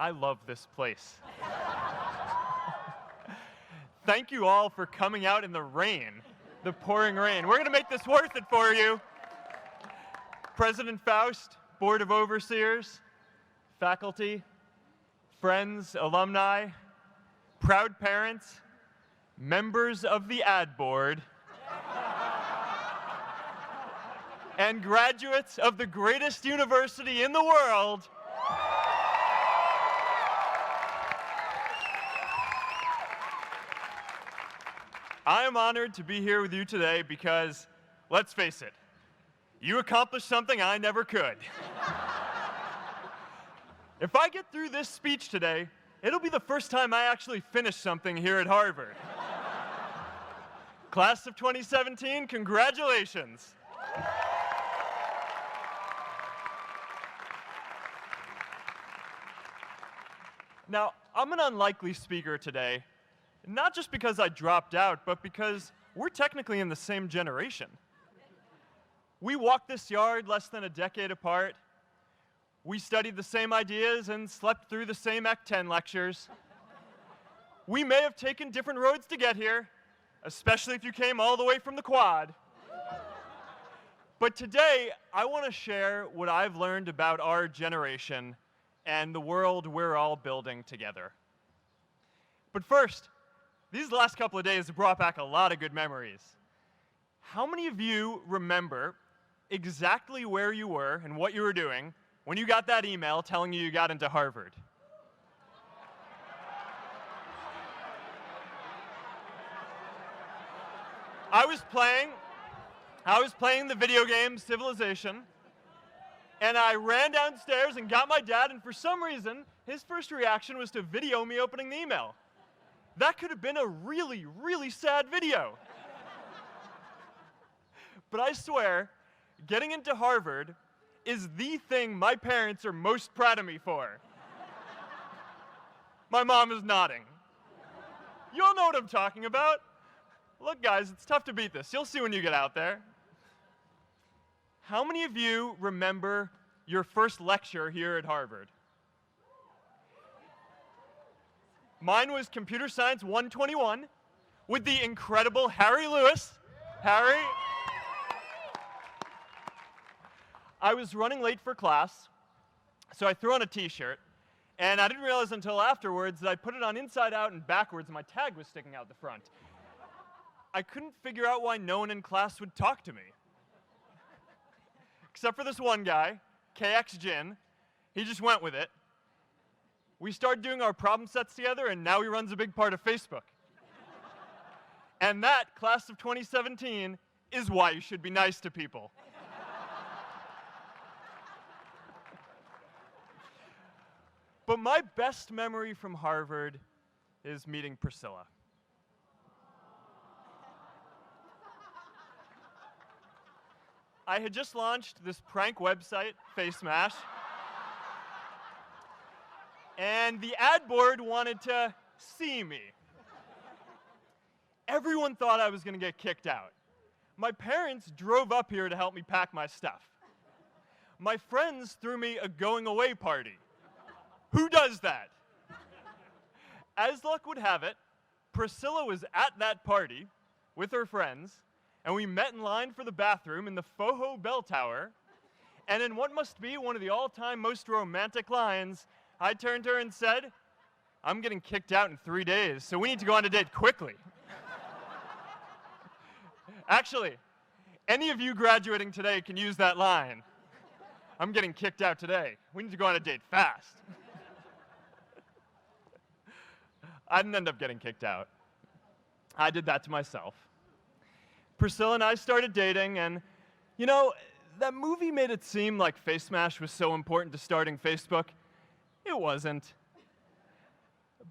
I love this place. Thank you all for coming out in the rain, the pouring rain. We're going to make this worth it for you. President Faust, Board of Overseers, faculty, friends, alumni, proud parents, members of the ad board, and graduates of the greatest university in the world. I am honored to be here with you today because, let's face it, you accomplished something I never could. If I get through this speech today, it'll be the first time I actually finish something here at Harvard. Class of 2017, congratulations. Now, I'm an unlikely speaker today, not just because I dropped out, but because we're technically in the same generation. We walked this yard less than a decade apart. We studied the same ideas and slept through the same Act 10 lectures. We may have taken different roads to get here, especially if you came all the way from the quad. But today, I want to share what I've learned about our generation and the world we're all building together. But first, these last couple of days have brought back a lot of good memories. How many of you remember exactly where you were and what you were doing when you got that email telling you got into Harvard? I was playing the video game Civilization, and I ran downstairs and got my dad, and for some reason, his first reaction was to video me opening the email. That could have been a really, really sad video. But I swear, getting into Harvard is the thing my parents are most proud of me for. My mom is nodding. You all know what I'm talking about. Look, guys, it's tough to beat this. You'll see when you get out there. How many of you remember your first lecture here at Harvard? Mine was Computer Science 121 with the incredible Harry Lewis. Harry. I was running late for class, so I threw on a t-shirt, and I didn't realize until afterwards that I put it on inside out and backwards, and my tag was sticking out the front. I couldn't figure out why no one in class would talk to me. Except for this one guy, KX Jin. He just went with it. We started doing our problem sets together, and now he runs a big part of Facebook. And that, class of 2017, is why you should be nice to people. But my best memory from Harvard is meeting Priscilla. I had just launched this prank website, Face Mash, and the ad board wanted to see me. Everyone thought I was going to get kicked out. My parents drove up here to help me pack my stuff. My friends threw me a going-away party. Who does that? As luck would have it, Priscilla was at that party with her friends, and we met in line for the bathroom in the Foho Bell Tower, and in what must be one of the all-time most romantic lines, I turned to her and said, "I'm getting kicked out in 3 days, so we need to go on a date quickly." Actually, any of you graduating today can use that line. "I'm getting kicked out today. We need to go on a date fast." I didn't end up getting kicked out. I did that to myself. Priscilla and I started dating, and, you know, that movie made it seem like Face Mash was so important to starting Facebook. It wasn't.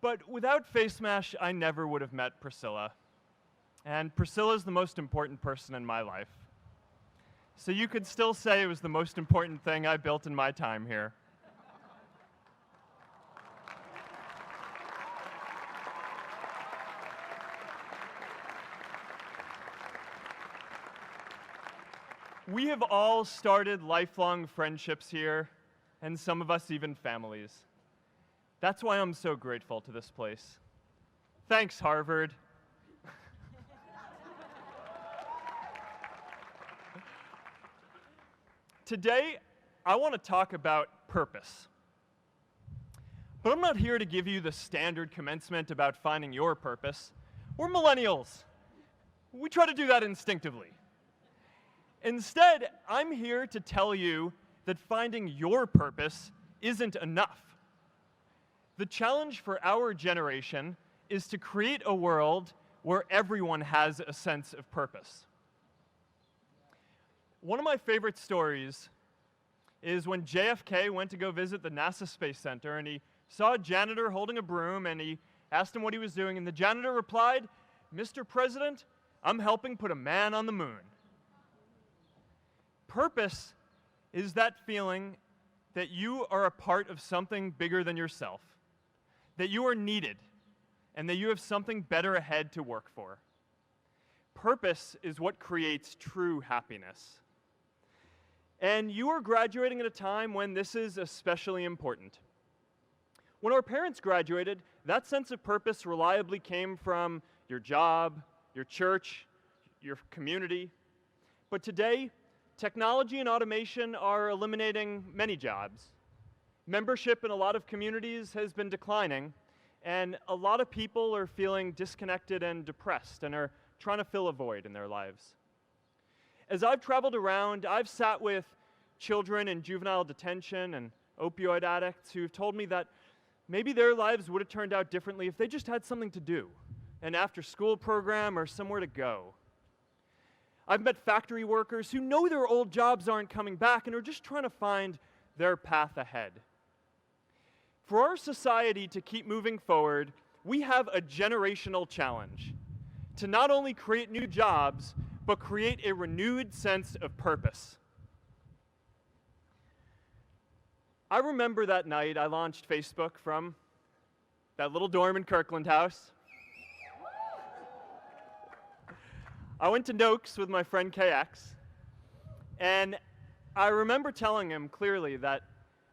But without Face Mash, I never would have met Priscilla. And Priscilla's the most important person in my life. So you could still say it was the most important thing I built in my time here. We have all started lifelong friendships here, and some of us even families. That's why I'm so grateful to this place. Thanks, Harvard. Today, I want to talk about purpose. But I'm not here to give you the standard commencement about finding your purpose. We're millennials. We try to do that instinctively. Instead, I'm here to tell you that finding your purpose isn't enough. The challenge for our generation is to create a world where everyone has a sense of purpose. One of my favorite stories is when JFK went to go visit the NASA Space Center, and he saw a janitor holding a broom, and he asked him what he was doing, and the janitor replied, "Mr. President, I'm helping put a man on the moon." Purpose is that feeling that you are a part of something bigger than yourself, that you are needed, and that you have something better ahead to work for. Purpose is what creates true happiness. And you are graduating at a time when this is especially important. When our parents graduated, that sense of purpose reliably came from your job, your church, your community. But today, technology and automation are eliminating many jobs. Membership in a lot of communities has been declining, and a lot of people are feeling disconnected and depressed and are trying to fill a void in their lives. As I've traveled around, I've sat with children in juvenile detention and opioid addicts who've told me that maybe their lives would have turned out differently if they just had something to do, an after-school program or somewhere to go. I've met factory workers who know their old jobs aren't coming back and are just trying to find their path ahead. For our society to keep moving forward, we have a generational challenge to not only create new jobs, but create a renewed sense of purpose. I remember that night I launched Facebook from that little dorm in Kirkland House. I went to Noakes with my friend KX, and I remember telling him clearly that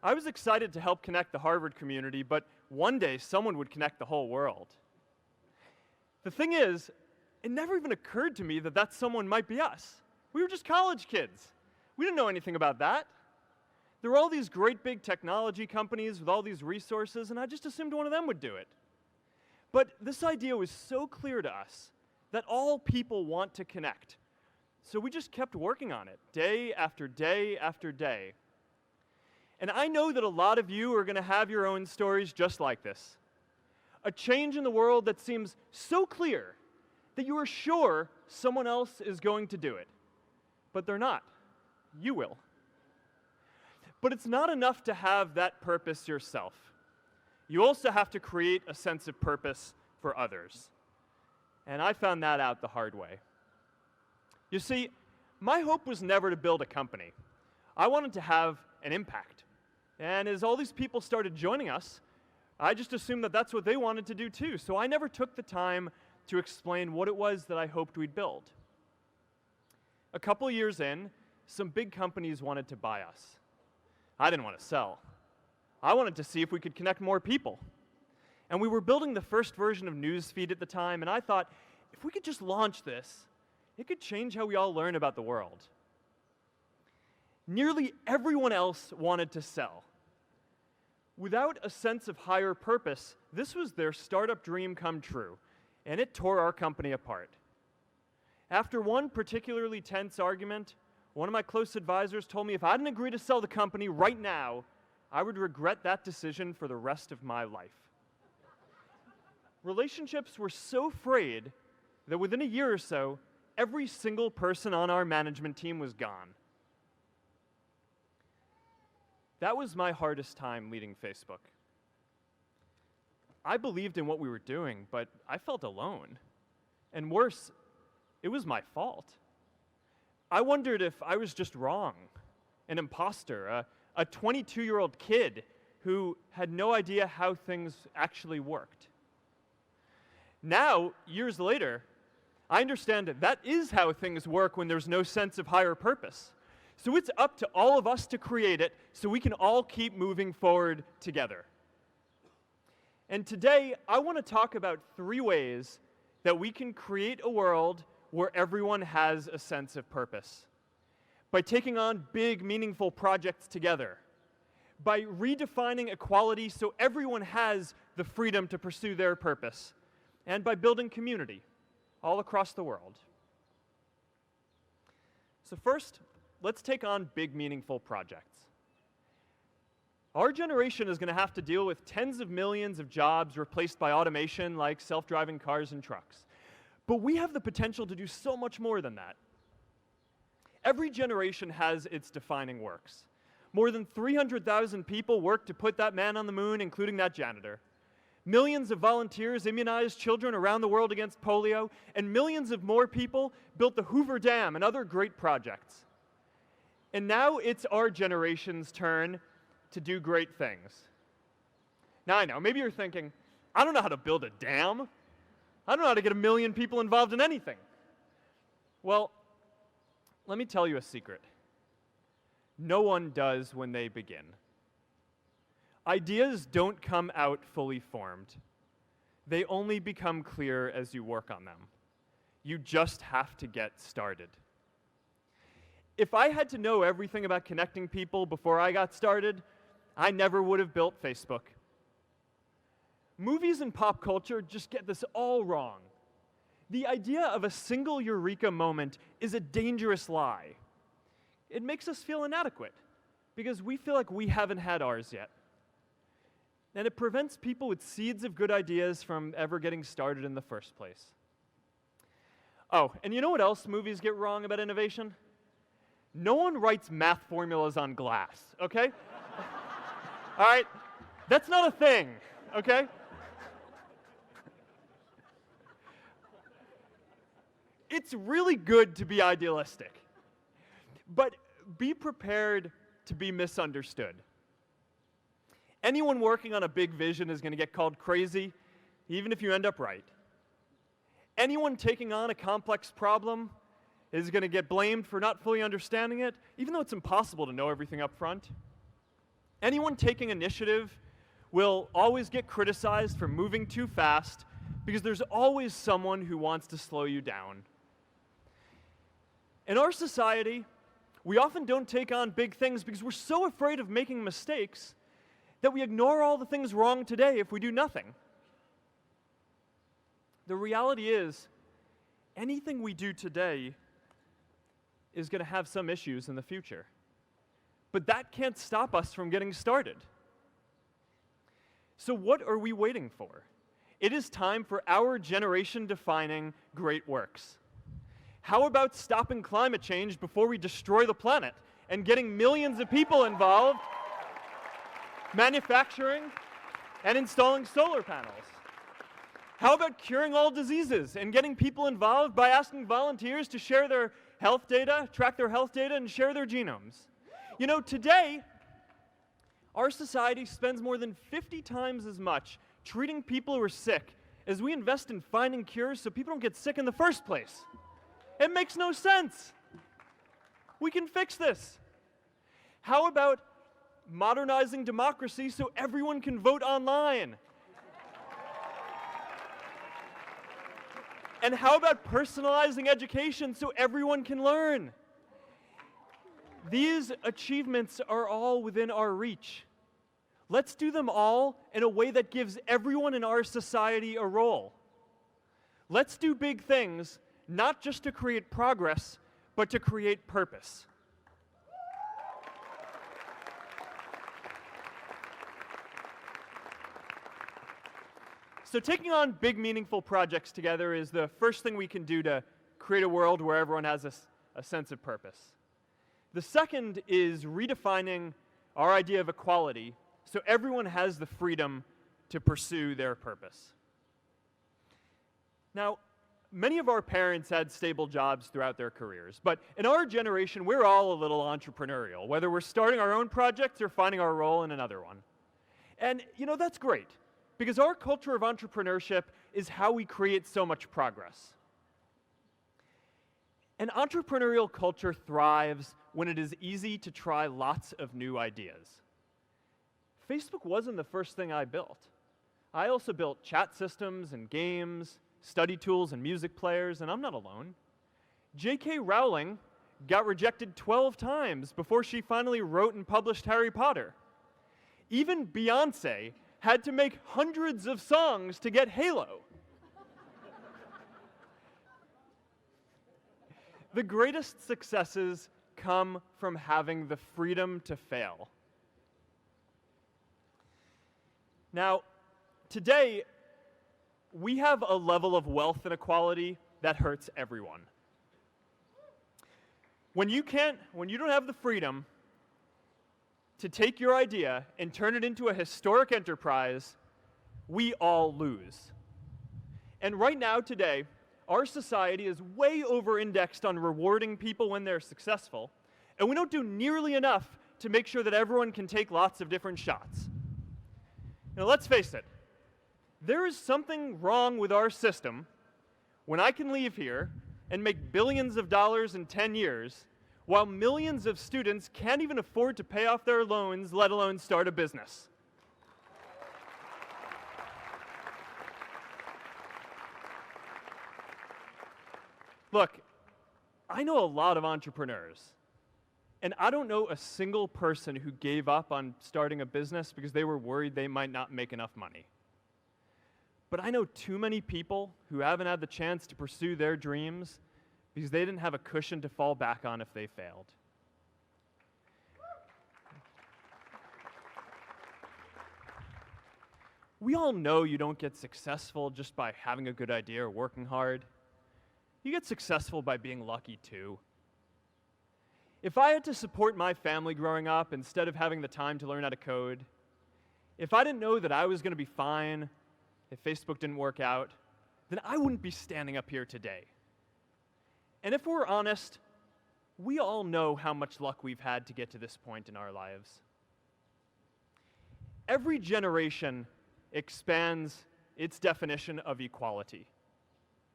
I was excited to help connect the Harvard community, but one day someone would connect the whole world. The thing is, it never even occurred to me that that someone might be us. We were just college kids. We didn't know anything about that. There were all these great big technology companies with all these resources, and I just assumed one of them would do it. But this idea was so clear to us that all people want to connect. So we just kept working on it, day after day after day. And I know that a lot of you are going to have your own stories just like this. A change in the world that seems so clear that you are sure someone else is going to do it. But they're not. You will. But it's not enough to have that purpose yourself. You also have to create a sense of purpose for others. And I found that out the hard way. You see, my hope was never to build a company. I wanted to have an impact. And as all these people started joining us, I just assumed that that's what they wanted to do too. So I never took the time to explain what it was that I hoped we'd build. A couple years in, some big companies wanted to buy us. I didn't want to sell. I wanted to see if we could connect more people. And we were building the first version of Newsfeed at the time, and I thought, if we could just launch this, it could change how we all learn about the world. Nearly everyone else wanted to sell. Without a sense of higher purpose, this was their startup dream come true, and it tore our company apart. After one particularly tense argument, one of my close advisors told me if I didn't agree to sell the company right now, I would regret that decision for the rest of my life. Relationships were so frayed that within a year or so, every single person on our management team was gone. That was my hardest time leading Facebook. I believed in what we were doing, but I felt alone. And worse, it was my fault. I wondered if I was just wrong, an imposter, a 22-year-old kid who had no idea how things actually worked. Now, years later, I understand that is how things work when there's no sense of higher purpose. So it's up to all of us to create it so we can all keep moving forward together. And today, I want to talk about 3 ways that we can create a world where everyone has a sense of purpose. By taking on big, meaningful projects together. By redefining equality so everyone has the freedom to pursue their purpose. And by building community all across the world. So first, let's take on big, meaningful projects. Our generation is going to have to deal with tens of millions of jobs replaced by automation like self-driving cars and trucks. But we have the potential to do so much more than that. Every generation has its defining works. More than 300,000 people worked to put that man on the moon, including that janitor. Millions of volunteers immunized children around the world against polio, and millions of more people built the Hoover Dam and other great projects. And now it's our generation's turn to do great things. Now I know, maybe you're thinking, I don't know how to build a dam. I don't know how to get 1 million people involved in anything. Well, let me tell you a secret. No one does when they begin. Ideas don't come out fully formed. They only become clear as you work on them. You just have to get started. If I had to know everything about connecting people before I got started, I never would have built Facebook. Movies and pop culture just get this all wrong. The idea of a single eureka moment is a dangerous lie. It makes us feel inadequate because we feel like we haven't had ours yet. And it prevents people with seeds of good ideas from ever getting started in the first place. Oh, and you know what else movies get wrong about innovation? No one writes math formulas on glass, okay? All right? That's not a thing, okay? It's really good to be idealistic, but be prepared to be misunderstood. Anyone working on a big vision is going to get called crazy, even if you end up right. Anyone taking on a complex problem is going to get blamed for not fully understanding it, even though it's impossible to know everything up front. Anyone taking initiative will always get criticized for moving too fast because there's always someone who wants to slow you down. In our society, we often don't take on big things because we're so afraid of making mistakes that we ignore all the things wrong today if we do nothing. The reality is, anything we do today is going to have some issues in the future. But that can't stop us from getting started. So what are we waiting for? It is time for our generation-defining great works. How about stopping climate change before we destroy the planet and getting millions of people involved, manufacturing and installing solar panels? How about curing all diseases and getting people involved by asking volunteers to share their health data, track their health data, and share their genomes? You know, today, our society spends more than 50 times as much treating people who are sick as we invest in finding cures so people don't get sick in the first place. It makes no sense. We can fix this. How about modernizing democracy so everyone can vote online? And how about personalizing education so everyone can learn? These achievements are all within our reach. Let's do them all in a way that gives everyone in our society a role. Let's do big things, not just to create progress, but to create purpose. So taking on big, meaningful projects together is the first thing we can do to create a world where everyone has a sense of purpose. The second is redefining our idea of equality so everyone has the freedom to pursue their purpose. Now, many of our parents had stable jobs throughout their careers, but in our generation, we're all a little entrepreneurial, whether we're starting our own projects or finding our role in another one. And, you know, that's great, because our culture of entrepreneurship is how we create so much progress. An entrepreneurial culture thrives when it is easy to try lots of new ideas. Facebook wasn't the first thing I built. I also built chat systems and games, study tools and music players, and I'm not alone. J.K. Rowling got rejected 12 times before she finally wrote and published Harry Potter. Even Beyoncé had to make hundreds of songs to get Halo. The greatest successes come from having the freedom to fail. Now, today, we have a level of wealth inequality that hurts everyone. When you don't have the freedom to take your idea and turn it into a historic enterprise, we all lose. And right now, today, our society is way over-indexed on rewarding people when they're successful, and we don't do nearly enough to make sure that everyone can take lots of different shots. Now, let's face it, there is something wrong with our system when I can leave here and make billions of dollars in 10 years, while millions of students can't even afford to pay off their loans, let alone start a business. Look, I know a lot of entrepreneurs, and I don't know a single person who gave up on starting a business because they were worried they might not make enough money. But I know too many people who haven't had the chance to pursue their dreams because they didn't have a cushion to fall back on if they failed. We all know you don't get successful just by having a good idea or working hard. You get successful by being lucky too. If I had to support my family growing up instead of having the time to learn how to code, if I didn't know that I was going to be fine if Facebook didn't work out, then I wouldn't be standing up here today. And if we're honest, we all know how much luck we've had to get to this point in our lives. Every generation expands its definition of equality.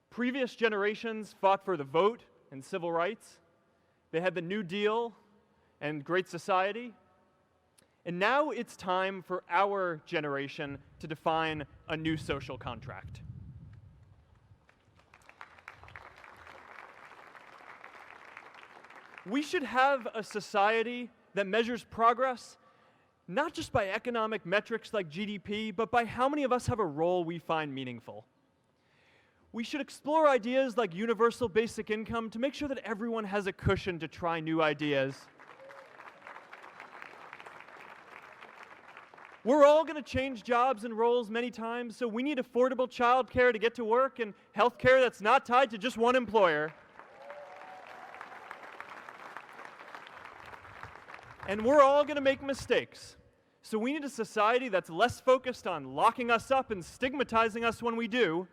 Previous generations fought for the vote and civil rights. They had the New Deal and Great Society. And now it's time for our generation to define a new social contract. We should have a society that measures progress not just by economic metrics like GDP, but by how many of us have a role we find meaningful. We should explore ideas like universal basic income to make sure that everyone has a cushion to try new ideas. We're all going to change jobs and roles many times, so we need affordable childcare to get to work and healthcare that's not tied to just one employer. And we're all going to make mistakes. So we need a society that's less focused on locking us up and stigmatizing us when we do.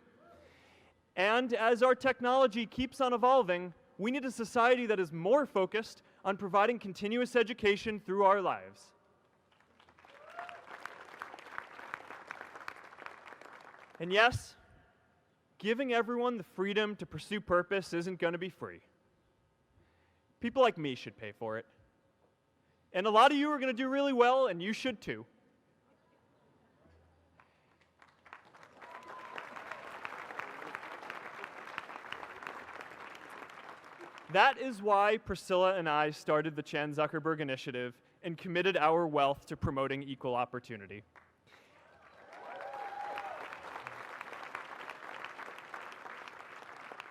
And as our technology keeps on evolving, we need a society that is more focused on providing continuous education through our lives. And yes, giving everyone the freedom to pursue purpose isn't going to be free. People like me should pay for it. And a lot of you are going to do really well, and you should too. That is why Priscilla and I started the Chan Zuckerberg Initiative and committed our wealth to promoting equal opportunity.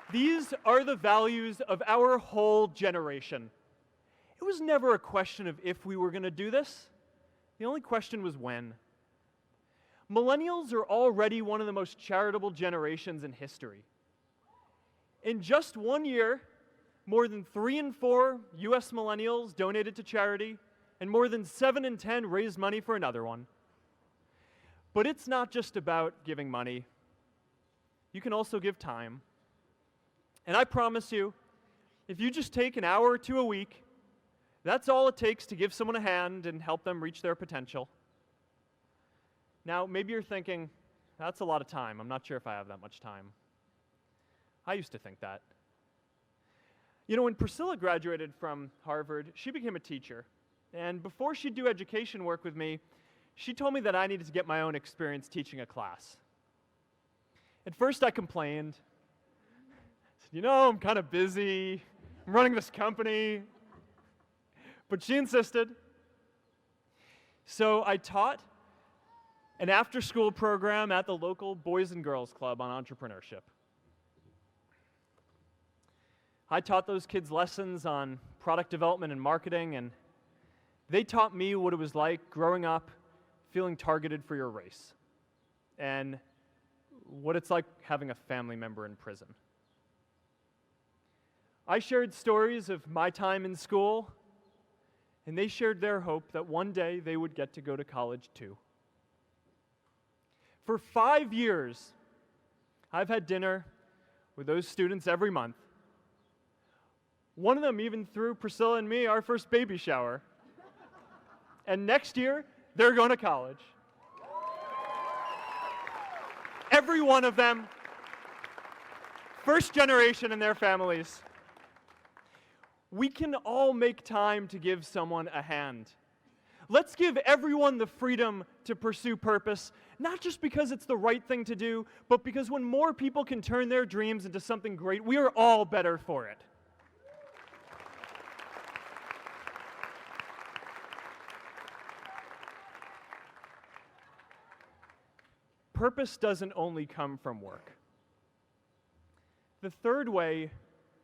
These are the values of our whole generation. It was never a question of if we were going to do this. The only question was when. Millennials are already one of the most charitable generations in history. In just 1 year, more than 3 in 4 US millennials donated to charity, and more than 7 in 10 raised money for another one. But it's not just about giving money. You can also give time. And I promise you, if you just take an hour or two a week, that's all it takes to give someone a hand and help them reach their potential. Now, maybe you're thinking, that's a lot of time. I'm not sure if I have that much time. I used to think that. You know, when Priscilla graduated from Harvard, she became a teacher. And before she'd do education work with me, she told me that I needed to get my own experience teaching a class. At first I complained. I said, I'm kind of busy. I'm running this company. But she insisted. So I taught an after-school program at the local Boys and Girls Club on entrepreneurship. I taught those kids lessons on product development and marketing, and they taught me what it was like growing up feeling targeted for your race, and what it's like having a family member in prison. I shared stories of my time in school, and they shared their hope that one day they would get to go to college too. For 5 years, I've had dinner with those students every month. One of them even threw Priscilla and me our first baby shower. And next year, they're going to college. Every one of them, first generation in their families. We can all make time to give someone a hand. Let's give everyone the freedom to pursue purpose, not just because it's the right thing to do, but because when more people can turn their dreams into something great, we are all better for it. Purpose doesn't only come from work. The third way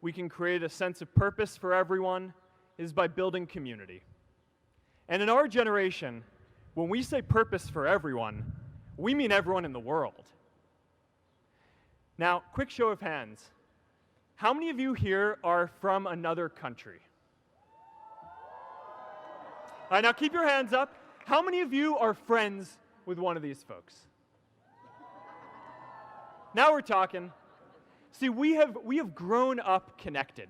we can create a sense of purpose for everyone is by building community. And in our generation, when we say purpose for everyone, we mean everyone in the world. Now, quick show of hands. How many of you here are from another country? All right, now keep your hands up. How many of you are friends with one of these folks? Now we're talking. See, we have grown up connected.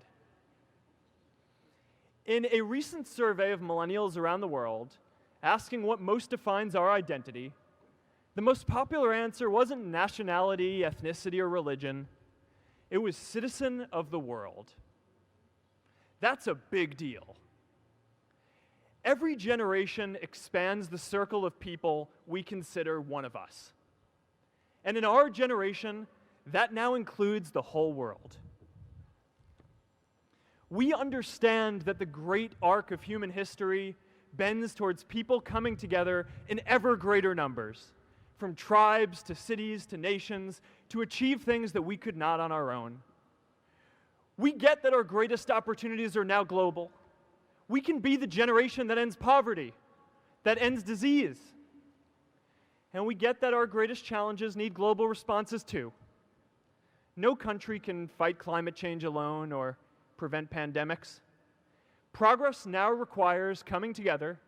In a recent survey of millennials around the world, asking what most defines our identity, the most popular answer wasn't nationality, ethnicity, or religion. It was citizen of the world. That's a big deal. Every generation expands the circle of people we consider one of us. And in our generation, that now includes the whole world. We understand that the great arc of human history bends towards people coming together in ever greater numbers, from tribes to cities to nations, to achieve things that we could not on our own. We get that our greatest opportunities are now global. We can be the generation that ends poverty, that ends disease. And we get that our greatest challenges need global responses too. No country can fight climate change alone or prevent pandemics. Progress now requires coming together,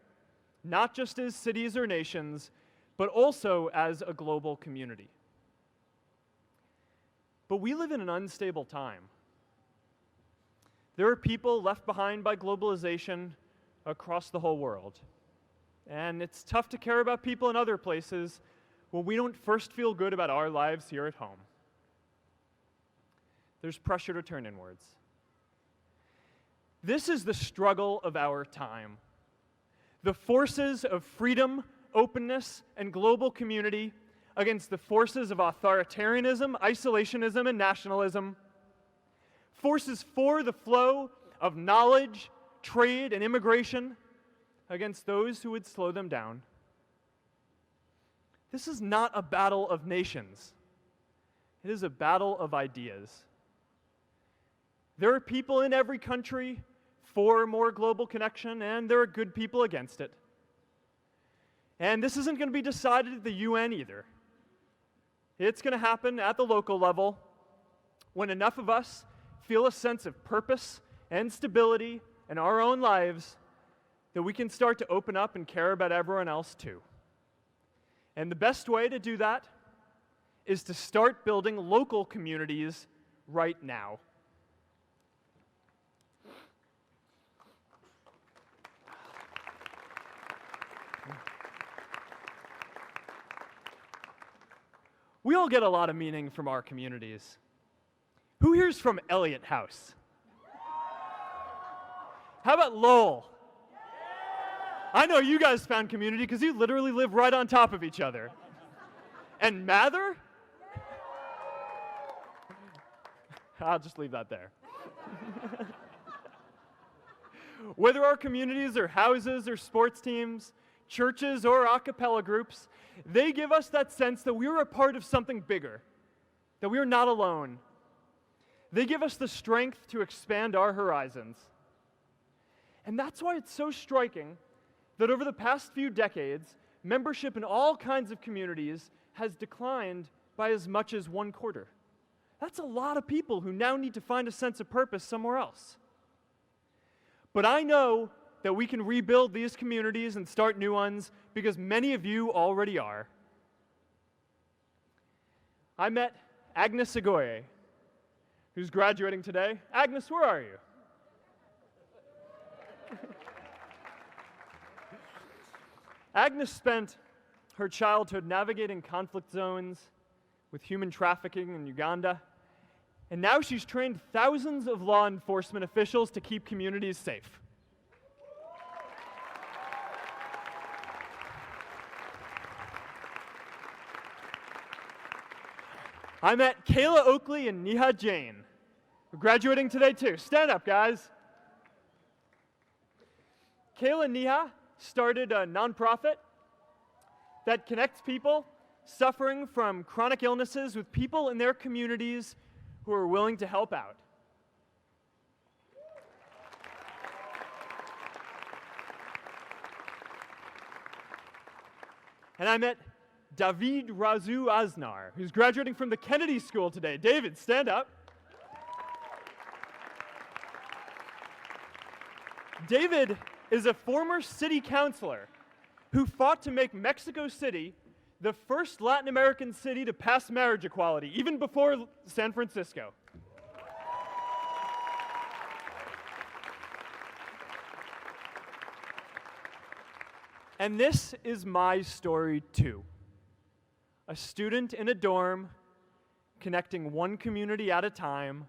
not just as cities or nations, but also as a global community. But we live in an unstable time. There are people left behind by globalization across the whole world. And it's tough to care about people in other places when we don't first feel good about our lives here at home. There's pressure to turn inwards. This is the struggle of our time. The forces of freedom, openness, and global community against the forces of authoritarianism, isolationism, and nationalism. Forces for the flow of knowledge, trade, and immigration against those who would slow them down. This is not a battle of nations. It is a battle of ideas. There are people in every country for more global connection, and there are good people against it. And this isn't going to be decided at the UN either. It's going to happen at the local level when enough of us feel a sense of purpose and stability in our own lives that we can start to open up and care about everyone else too. And the best way to do that is to start building local communities right now. We all get a lot of meaning from our communities. Who here's from Elliott House? How about Lowell? I know you guys found community because you literally live right on top of each other. And Mather? I'll just leave that there. Whether our communities are houses or sports teams, churches or a cappella groups, they give us that sense that we are a part of something bigger, that we are not alone. They give us the strength to expand our horizons. And that's why it's so striking that over the past few decades, membership in all kinds of communities has declined by as much as 1/4. That's a lot of people who now need to find a sense of purpose somewhere else. But I know that we can rebuild these communities and start new ones because many of you already are. I met Agnes Segoye, who's graduating today. Agnes, where are you? Agnes spent her childhood navigating conflict zones with human trafficking in Uganda, and now she's trained thousands of law enforcement officials to keep communities safe. I met Kayla Oakley and Neha Jain, who are graduating today too. Stand up, guys. Kayla and Neha started a nonprofit that connects people suffering from chronic illnesses with people in their communities who are willing to help out. And I met David Razu Aznar, who's graduating from the Kennedy School today. David, stand up. David is a former city councilor who fought to make Mexico City the first Latin American city to pass marriage equality, even before San Francisco. And this is my story too. A student in a dorm, connecting one community at a time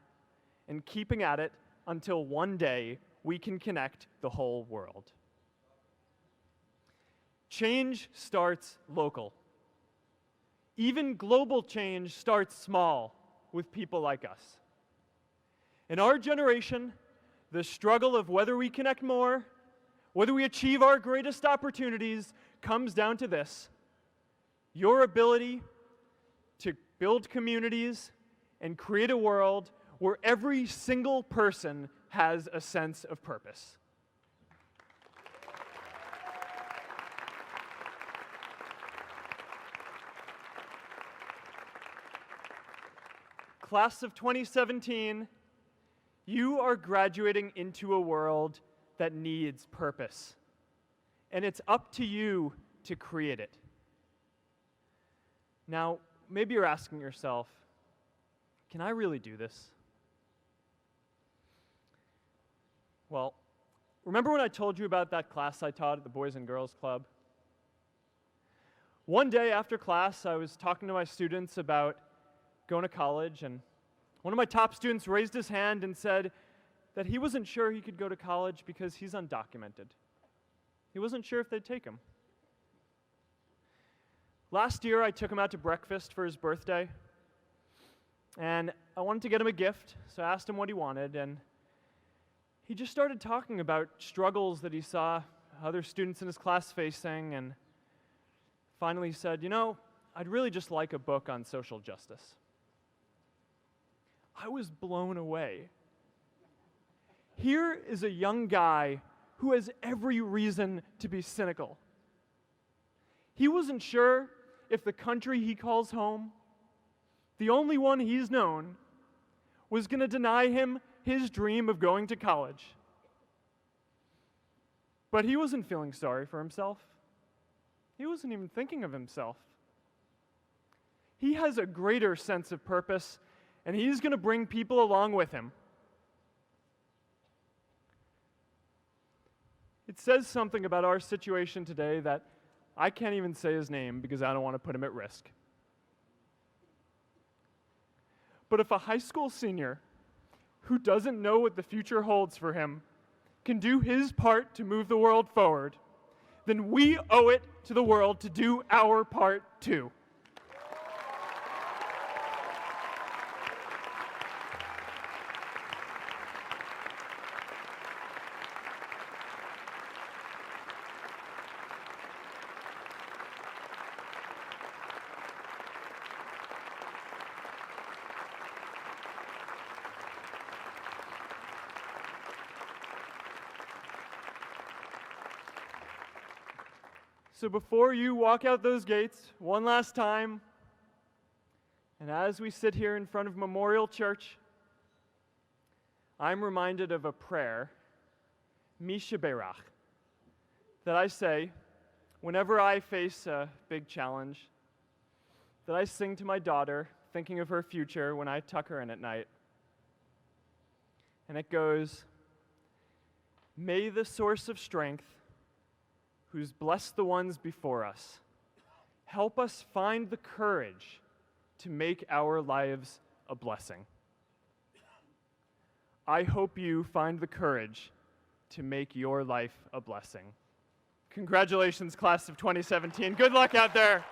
and keeping at it until one day we can connect the whole world. Change starts local. Even global change starts small with people like us. In our generation, the struggle of whether we connect more, whether we achieve our greatest opportunities, comes down to this: your ability to build communities and create a world where every single person has a sense of purpose. Class of 2017, you are graduating into a world that needs purpose, and it's up to you to create it. Now, maybe you're asking yourself, can I really do this? Well, remember when I told you about that class I taught at the Boys and Girls Club? One day after class, I was talking to my students about going to college, and one of my top students raised his hand and said that he wasn't sure he could go to college because he's undocumented. He wasn't sure if they'd take him. Last year, I took him out to breakfast for his birthday, and I wanted to get him a gift, so I asked him what he wanted, and he just started talking about struggles that he saw other students in his class facing, and finally said, you know, I'd really just like a book on social justice. I was blown away. Here is a young guy who has every reason to be cynical. He wasn't sure if the country he calls home, the only one he's known, was going to deny him his dream of going to college. But he wasn't feeling sorry for himself. He wasn't even thinking of himself. He has a greater sense of purpose, and he's going to bring people along with him. It says something about our situation today that I can't even say his name because I don't want to put him at risk. But if a high school senior who doesn't know what the future holds for him can do his part to move the world forward, then we owe it to the world to do our part too. So before you walk out those gates one last time, and as we sit here in front of Memorial Church, I'm reminded of a prayer, Misha Berach, that I say whenever I face a big challenge, that I sing to my daughter, thinking of her future when I tuck her in at night. And it goes, "May the source of strength, who's blessed the ones before us, help us find the courage to make our lives a blessing." I hope you find the courage to make your life a blessing. Congratulations, class of 2017. Good luck out there.